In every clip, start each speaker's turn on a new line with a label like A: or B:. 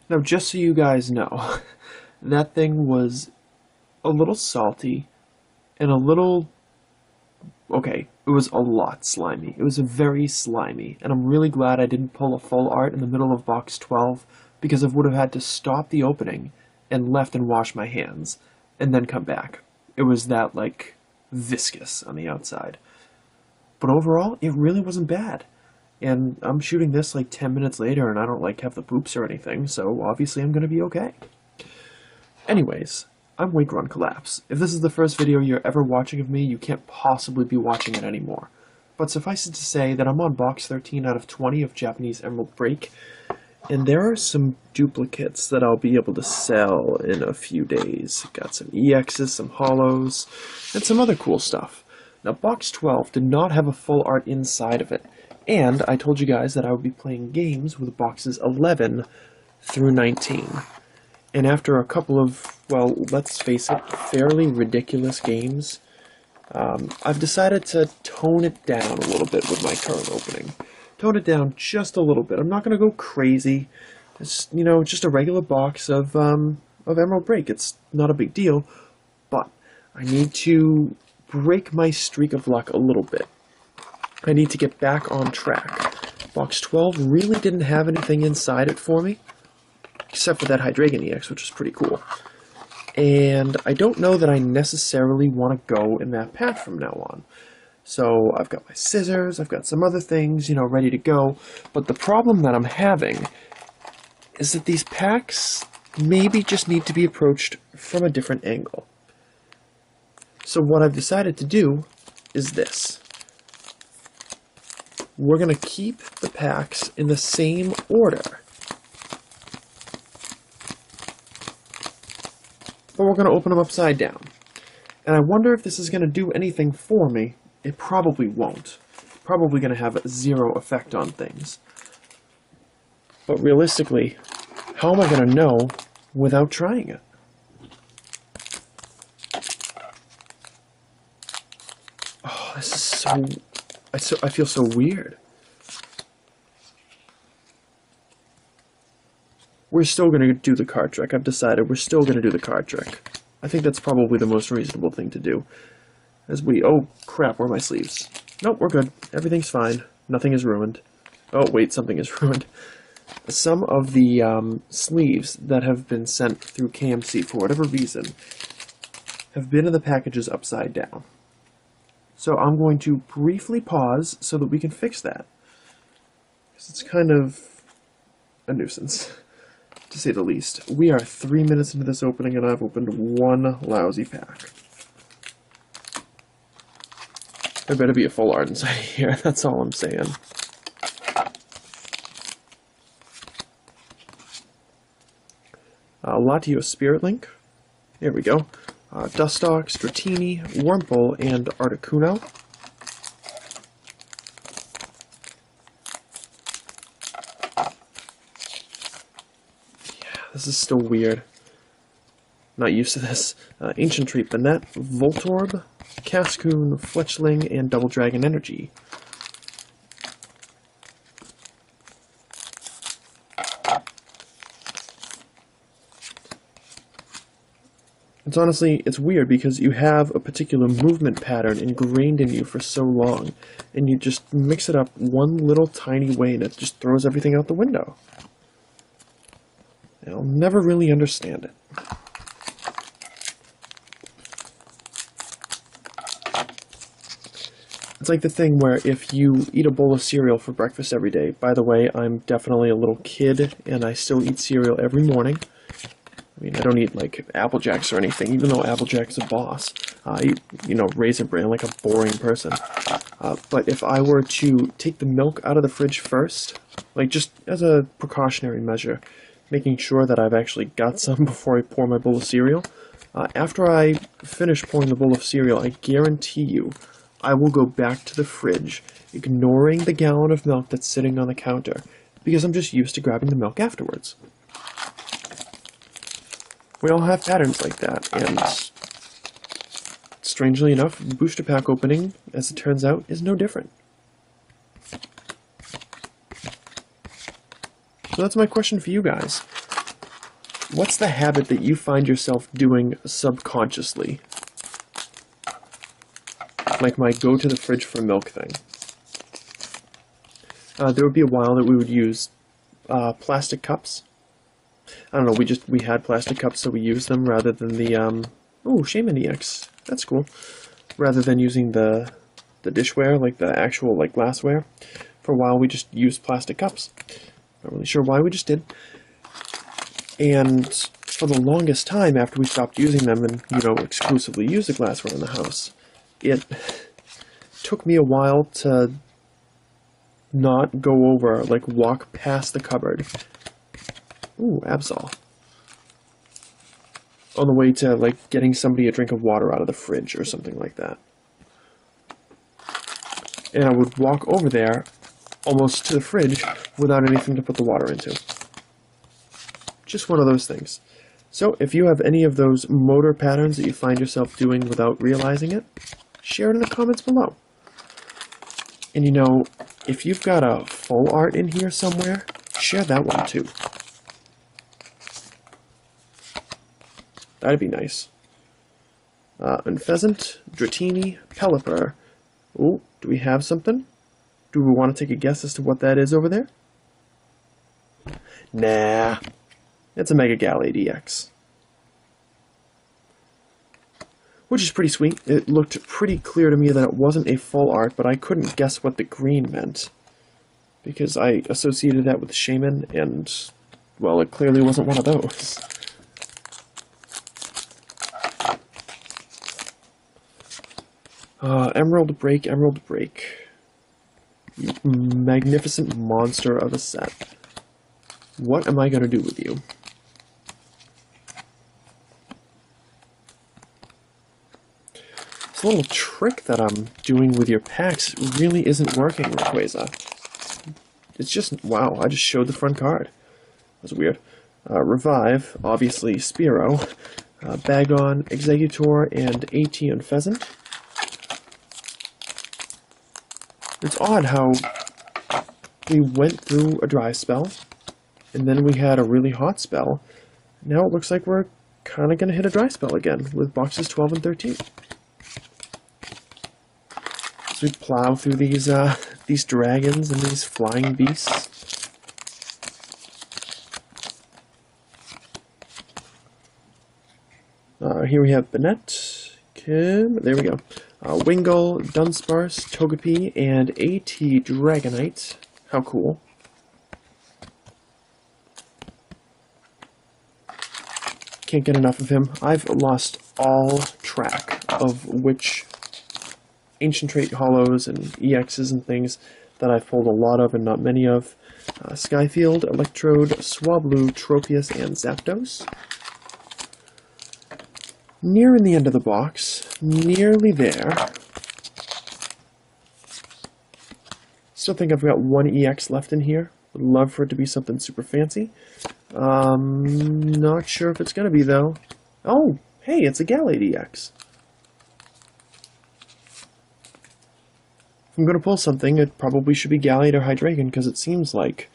A: Now, just so you guys know, that thing was a little salty and a little... Okay, it was a lot slimy. It was very slimy, and I'm really glad I didn't pull a full art in the middle of box 12, because I would have had to stop the opening and left and wash my hands, and then come back. It was that, like, viscous on the outside. But overall, it really wasn't bad. And I'm shooting this like 10 minutes later, and I don't like have the poops or anything, so obviously I'm gonna be okay. Anyways, I'm Wake Run Collapse. If this is the first video you're ever watching of me, you can't possibly be watching it anymore. But suffice it to say that I'm on box 13 out of 20 of Japanese Emerald Break, and there are some duplicates that I'll be able to sell in a few days. Got some EXs, some holos, and some other cool stuff. Now, box 12 did not have a full art inside of it, and I told you guys that I would be playing games with boxes 11 through 19. And after a couple of, well, let's face it, fairly ridiculous games, I've decided to tone it down a little bit with my current opening. Tone it down just a little bit. I'm not going to go crazy. It's, you know, just a regular box of Emerald Break. It's not a big deal, but I need to break my streak of luck a little bit. I need to get back on track. Box 12 really didn't have anything inside it for me, except for that Hydreigon EX, which is pretty cool. And I don't know that I necessarily want to go in that path from now on. So I've got my scissors, I've got some other things, you know, ready to go. But the problem that I'm having is that these packs maybe just need to be approached from a different angle. So what I've decided to do is this. We're going to keep the packs in the same order, but we're going to open them upside down. And I wonder if this is going to do anything for me. It probably won't. Probably going to have zero effect on things. But realistically, how am I going to know without trying it? Oh, this is so... I feel so weird. We're still going to do the card trick. I've decided we're still going to do the card trick. I think that's probably the most reasonable thing to do. As we... Oh, crap, where are my sleeves? Nope, we're good. Everything's fine. Nothing is ruined. Oh, wait, something is ruined. Some of the sleeves that have been sent through KMC, for whatever reason, have been in the packages upside down. So I'm going to briefly pause so that we can fix that. Because it's kind of a nuisance, to say the least. We are 3 minutes into this opening and I've opened one lousy pack. There better be a full art inside here, that's all I'm saying. Latios Spirit Link. There we go. Dustox, Dratini, Wurmple, and Articuno. Yeah, this is still weird. Not used to this. Ancient Tree Banette, Voltorb, Cascoon, Fletchling, and Double Dragon Energy. It's weird because you have a particular movement pattern ingrained in you for so long, and you just mix it up one little tiny way and it just throws everything out the window. I'll never really understand it. It's like the thing where if you eat a bowl of cereal for breakfast every day, by the way, I'm definitely a little kid and I still eat cereal every morning. I mean, I don't eat, like, Apple Jacks or anything, even though Apple Jack's a boss. I eat, you know, Raisin Bran like a boring person. But if I were to take the milk out of the fridge first, like, just as a precautionary measure, making sure that I've actually got some before I pour my bowl of cereal, after I finish pouring the bowl of cereal, I guarantee you, I will go back to the fridge, ignoring the gallon of milk that's sitting on the counter, because I'm just used to grabbing the milk afterwards. We all have patterns like that, and strangely enough, booster pack opening, as it turns out, is no different. So that's my question for you guys. What's the habit that you find yourself doing subconsciously? Like my go to the fridge for milk thing. There would be a while that we would use plastic cups. I don't know, we had plastic cups, so we used them rather than the, oh, Shaman EX. That's cool. Rather than using the dishware, like the actual, like, glassware. For a while, we just used plastic cups. Not really sure why, we just did. And for the longest time, after we stopped using them and, you know, exclusively used the glassware in the house, it took me a while to not go over, like, walk past the cupboard. Ooh, Absol. On the way to, like, getting somebody a drink of water out of the fridge or something like that. And I would walk over there, almost to the fridge, without anything to put the water into. Just one of those things. So, if you have any of those motor patterns that you find yourself doing without realizing it, share it in the comments below. And you know, if you've got a full art in here somewhere, share that one too. That'd be nice. And Pheasant, Dratini, Pelipper. Oh, do we have something? Do we want to take a guess as to what that is over there? Nah. It's a Mega Gallade EX. Which is pretty sweet. It looked pretty clear to me that it wasn't a full art, but I couldn't guess what the green meant. Because I associated that with Shaman, and, well, it clearly wasn't one of those. Emerald Break, Emerald Break. You magnificent monster of a set. What am I going to do with you? This little trick that I'm doing with your packs really isn't working, Rayquaza. It's just, wow, I just showed the front card. That was weird. Revive, obviously Spearow. Bagon, Exeggutor, and AT and Pheasant. It's odd how we went through a dry spell, and then we had a really hot spell. Now it looks like we're kind of going to hit a dry spell again with boxes 12 and 13. As we plow through these dragons and these flying beasts. Here we have Banette, Kim, there we go. Wingull, Dunsparce, Togepi, and AT Dragonite. How cool. Can't get enough of him. I've lost all track of which Ancient Trait Hollows and EXs and things that I've pulled a lot of and not many of. Skyfield, Electrode, Swablu, Tropius, and Zapdos. Nearing the end of the box. Nearly there. Still think I've got one EX left in here. Would love for it to be something super fancy. Not sure if it's going to be, though. Oh, hey, it's a Gallade EX. If I'm going to pull something, it probably should be Gallade or Hydreigon, because it seems like,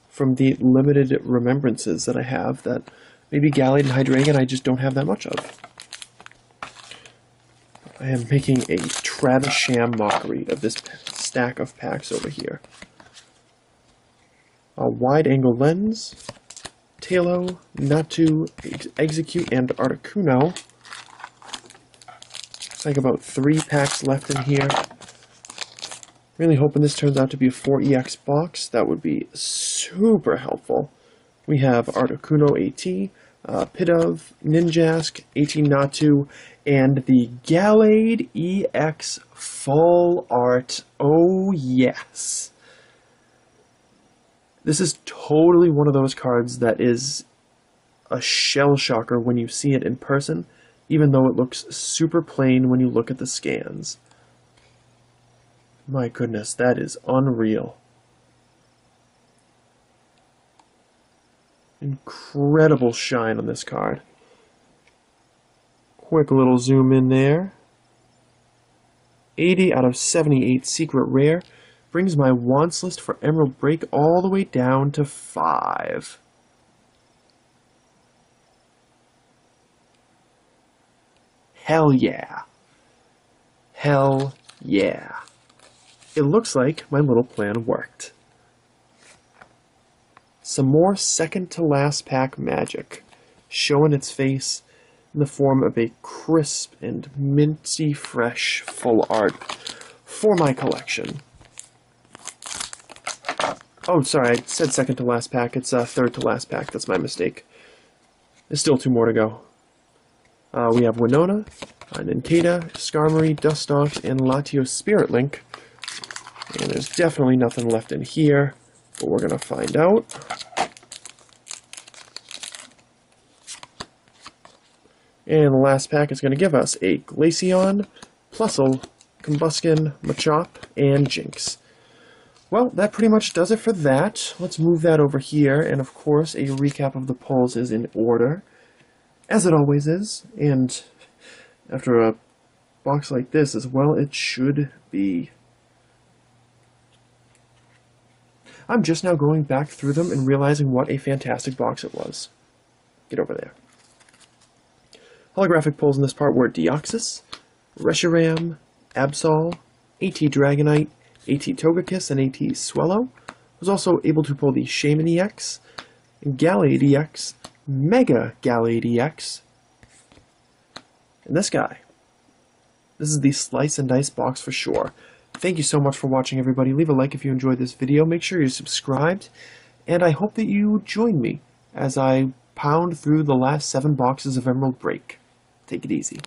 A: from the limited remembrances that I have, that maybe Gallade and Hydreigon I just don't have that much of. I am making a Travis Sham mockery of this stack of packs over here. A wide-angle lens, Tailo, Natu, Execute, and Articuno. It's like about 3 packs left in here. Really hoping this turns out to be a 4EX box. That would be super helpful. We have Articuno AT, Pidove, Ninjask, AT Natu, and the Gallade EX Full Art. Oh yes! This is totally one of those cards that is a shell shocker when you see it in person, even though it looks super plain when you look at the scans. My goodness, that is unreal. Incredible shine on this card. Quick little zoom in there. 80 out of 78 secret rare brings my wants list for Emerald Break all the way down to 5. Hell yeah. Hell yeah. It looks like my little plan worked. Some more second to last pack magic, showing its face in the form of a crisp and minty fresh full art for my collection. Oh, sorry, I said second to last pack. It's third to last pack. That's my mistake. There's still 2 more to go. We have Winona, Nincada, Skarmory, Dustox, and Latios Spirit Link. And there's definitely nothing left in here, but we're going to find out. And the last pack is going to give us a Glaceon, Plusle, Combuskin, Machop, and Jinx. Well, that pretty much does it for that. Let's move that over here, and of course, a recap of the polls is in order, as it always is, and after a box like this as well, it should be. I'm just now going back through them and realizing what a fantastic box it was. Get over there. Holographic pulls in this part were Deoxys, Reshiram, Absol, AT Dragonite, AT Togekiss, and AT Swellow. Was also able to pull the Shaymin EX, Gallade EX, Mega Gallade EX, and this guy. This is the Slice and Dice box for sure. Thank you so much for watching, everybody. Leave a like if you enjoyed this video. Make sure you're subscribed, and I hope that you join me as I pound through the last 7 boxes of Emerald Break. Take it easy.